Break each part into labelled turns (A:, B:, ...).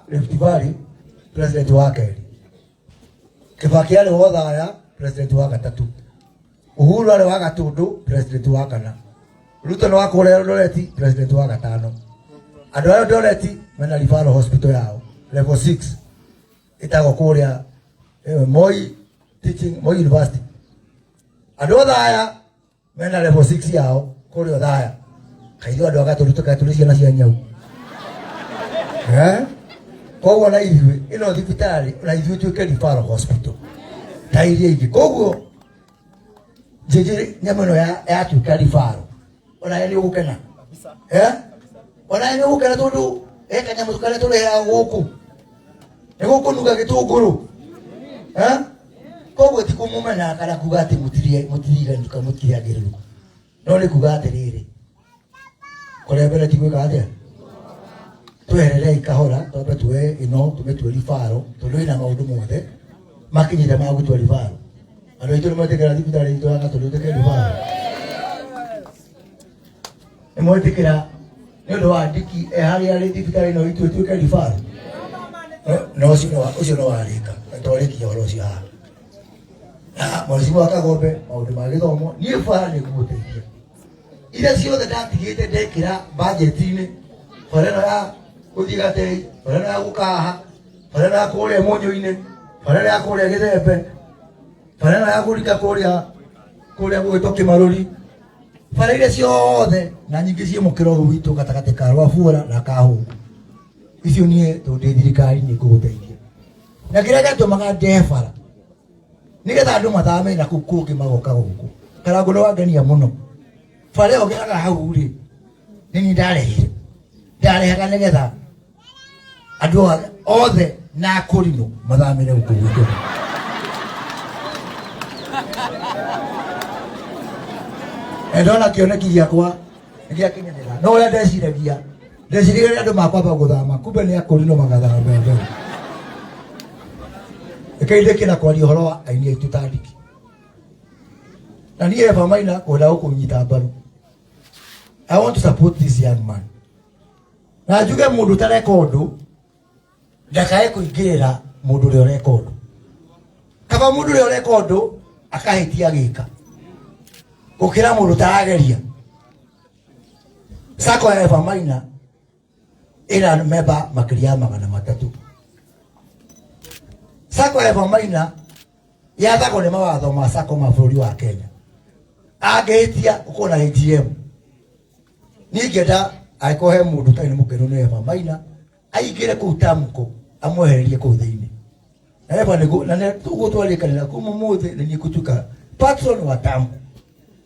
A: Rift Valley president wake Kibaki ale wothaya president wa gatatu Uhuru ale wa gatundu president wa kana Ruto no akore Eldoret president wa gatano andu ayo Eldoret mena referral hospital yao level 6 itago kuria Moi teaching Moi University andu othaya mena level 6 yao kuria othaya kaitho andu agatundu tukatulisia na cia nyau koguo na ithuĩ ĩno thibitarĩ na ithuĩ tuĩke referral hospital ta iria ingĩ koguo nyamũ ĩno yatuĩka referral ona nĩ ũgũkena ona nĩ ũgũkena tondũ kanyamũ karĩa tũrehaga gũkũ nĩ gũkũnuga gĩtũngũrũ koguo ti kũmũmena kana kuga atĩ mũtirigani kana mũtiragĩrĩru no nĩ kuga atĩrĩrĩ kũrĩa mbere ti gwĩka atĩa tuherere ikahora tobe tuwe ino tumetwe rifaro toloi na maundu mothe makinyire magutwa rifaro ando itu motekera thibitari itu anga toluteke rifaro emotekera ndio wa diki hari ari thibitari no itu tuke rifaro no ucio no warika toreki yoro cia mwazimu akagombe maundu magithomo ni fara ni kumuteithia ira ciothe ndatigite ndekira budget-ini korera ya kuthigate barana ya gukaha barana ya kuria monyo-ini barana ya kuria githembe barana ya kurika kuria gwitwo Kimaruri bara iria ciothe na nyingĩ cie mũkĩro witũ gatagatĩ ka Rwabura na Kahũngũ icio niĩ tondĩ thirikari nĩ ngũgũteithia na kĩrĩa gĩatũmaga ndebara nĩgetha andũ mathame na kũu kũngĩ magoka gũkũ Karangũ nĩ wangenia mũno bara ĩyo ngĩraga hau rĩ nĩ niĩ ndarehaga nĩgetha andũ othe na kũrinũ mathamĩre gũkũ gwitũ ndona kĩoneki gĩakwa nĩgĩakinyanĩra no ũrĩa ndeciragia andũ makwamba gũthama kumbe nĩ akũrinũ magathama mbere ĩkaindĩkĩra kwaria ũhoro wa aini aitũ ta ndiki na niĩ Eva Maina kwenda gũkũnyita mbaru. I want to support this young man. Na njuge mundu tareka undu ndakae kuingirira mundu uri ureka undu kaba mundu uri ureka undu akahitia gika gukira mundu tarageria sako ya Eva Maina ina memba makiria 300 sako ya Eva Maina yathago ni mawatho ma sako mabũrũri wa Kenya agetia ukona AGM ningenda aikohe mundu tani mukero ne Eva Maina aigire ku tamko amwehererie ku thiini Eva nego na ne tugutwarikanira kuma muthe ni kutuka patron wa tamko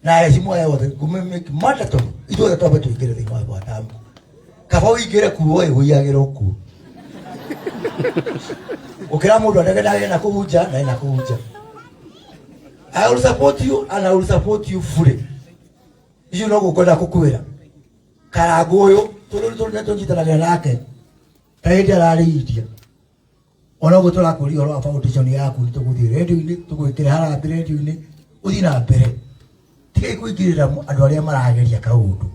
A: na heshima yothe kumemeki matato itwe tobe tuigire thiini wa tamko kaba uigire ku oe uyagiro ku ukira mundu ndagenda na kuhunja na ina kuhunja I will support you and I will support you fully you know gukwenda kukwira Karangũ ũyũ tũnyitanagia nake ta hĩndĩ ararĩithia ona ũguo tũrakũria ũhoro wa foundation yaku nĩtũgũthiĩ redio-inĩ tũgwĩkĩre harambĩ redio-inĩ ũthiĩ na mbere tigai kũingĩrĩra andũ arĩa marageria kaũndũ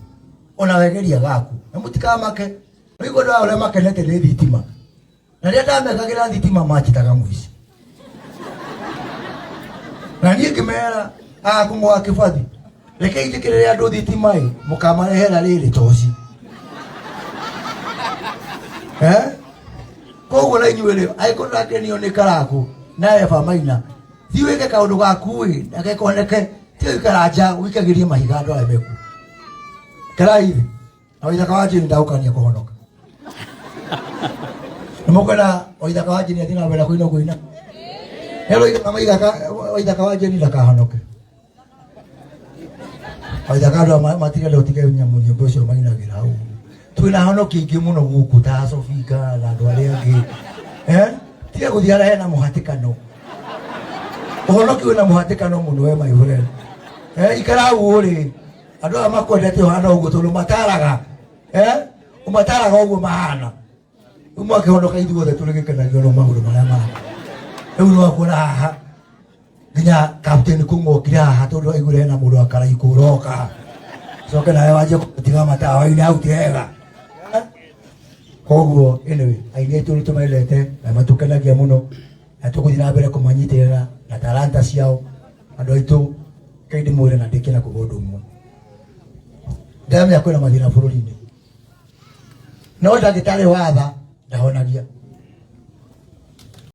A: ona wegeria gaku na mũtikamake ũigua andũ arĩa makenete nĩ thitima na rĩrĩa ndamekagĩra thitima manjĩtaga mũici na niĩ ngĩmera kũmũga Kĩbathi reke ithikĩrĩre andũ thitima-ĩ mũkamarehera rĩrĩ toci koguo na inyuĩ rĩ angĩkorwo ndakenio nĩ Karangũ na Eva Maina thiĩ wĩke kaũndũ gaku-ĩ na gekoneke tiga gũikara nja ũikagĩrie mahiga andũ arĩa meku karai thĩ na Waithaka wa Jane ndagũkania kũhonoka nĩmũkwenda Waithaka wa Jane athiĩ na mbere kũina Waithaka wa Jane ndakahonoke Waithaka andũ matigane ũtige nyamũ nyĩmbo ũcio mainagĩra hau twĩna honoki ingĩ mũno gũkũ ta Sofika na andũ arĩa angĩ tiga gũthiĩ harĩa hena mũhatĩkano ũhonoki wĩna mũhatĩkano mũno we my friend ikara hau rĩ andũ aya makwendete ũhana ũguo tondũ mataraga ũmataraga ũguo mahana rĩu mwakĩhonoka ithuothe tũrĩgĩkenagio no maũndũ marĩa maya rĩu no akuona haha nginya captain kũng'okire haha tondũ aigũre hena mũndũ akaraiku ũroka coke nawe wanjie gũtiga matawa-inĩ hau ti hega koguo anyway aini tu tumailete na matukenagia muno na tukuthina na mbere kumanyitirira na talanta ciao andu aitu kaidi mwire na ndikina kugondu mwe ndamya kwina mathina bururi-ini no ndagitari watha ndahonagia